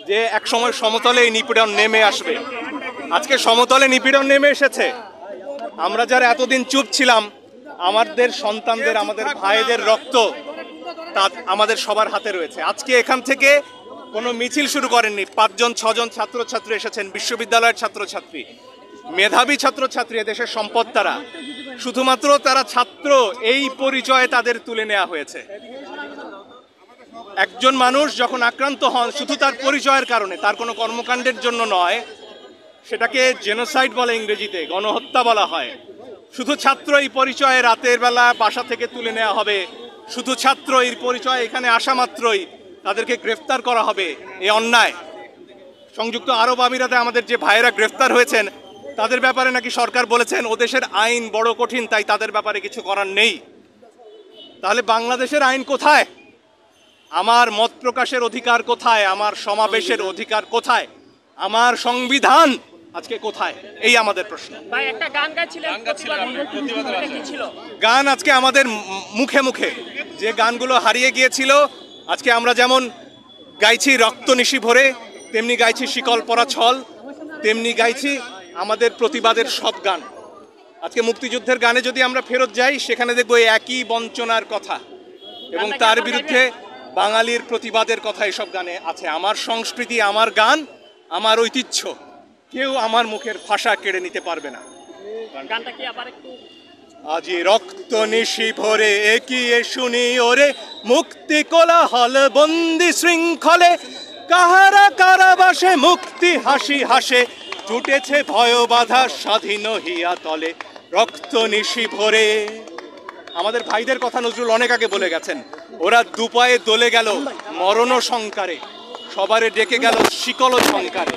যে এক সময় সমতলে এই নিপীড়ন নেমে আসবে। আজকে সমতলে নিপীড়ন নেমে এসেছে। আমরা যারা এতদিন চুপ ছিলাম, আমাদের সন্তানদের, আমাদের ভাইদের রক্ত তা আমাদের সবার হাতে রয়েছে। আজকে এখান থেকে কোনো মিছিল শুরু করেননি। 5জন 6জন ছাত্রছাত্রী এসেছেন, বিশ্ববিদ্যালয়ের ছাত্রছাত্রী, মেধাবী ছাত্রছাত্রী, দেশের সম্পদ তারা। শুধুমাত্র তারা ছাত্র এই পরিচয়ে তাদের তুলে নেওয়া হয়েছে। একজন মানুষ যখন আক্রান্ত হন শুধু তার পরিচয়ের কারণে, তার কোনো কর্মকাণ্ডের জন্য নয়, সেটাকে জেনোসাইড বলে, ইংরেজিতে গণহত্যা বলা হয়। শুধু ছাত্র এই পরিচয়ে রাতের বেলা বাসা থেকে তুলে নেওয়া হবে, শুধু ছাত্র এই পরিচয়ে এখানে আসা মাত্রই তাদেরকে গ্রেফতার করা হবে, এ অন্যায়। সংযুক্ত আরব আমিরাতে আমাদের যে ভাইয়েরা গ্রেফতার হয়েছেন তাদের ব্যাপারে নাকি সরকার বলেছেন ও দেশের আইন বড় কঠিন, তাই তাদের ব্যাপারে কিছু করার নেই। তাহলে বাংলাদেশের আইন কোথায়? আমার মত প্রকাশের অধিকার কোথায়? আমার সমাবেশের অধিকার কোথায়? আমার সংবিধান আজকে কোথায়? এই আমাদের প্রশ্ন। ভাই একটা গান গাইছিলেন, গান আজকে আমাদের মুখে মুখে যে গানগুলো হারিয়ে গিয়েছিল, আজকে আমরা যেমন গাইছি রক্ত নিশি ভরে, তেমনি গাইছি শিকল পরা ছল, তেমনি গাইছি আমাদের প্রতিবাদের সব গান। আজকে মুক্তিযুদ্ধের গানে যদি আমরা ফেরত যাই, সেখানে দেখবো একই বঞ্চনার কথা এবং তার বিরুদ্ধে বাঙালির প্রতিবাদের কথা এসব গানে আছে। আমার সংস্কৃতি, আমার গান, আমার ঐতিহ্য কেউ আমার মুখের ভাষা কেড়ে নিতে পারবে না। গানটা কি আবার একটু? আজি রক্ত নিশি ভরে একিয়ে শুনি ওরে, মুক্তি কোলাহল বন্দি শৃঙ্খলে, কাহারা কারাবাসে মুক্তি হাসি হাসে, টুটেছে ভয় বাধা স্বাধীন হিয়া তলে, রক্ত নিশি ভরে। আমাদের ভাইদের কথা নজরুল অনেক আগে বলে গেছেন। ওরা দুপায়ে দলে গেল মরণ সংকারে, সবারে ডেকে গেল শিকল সংকারে।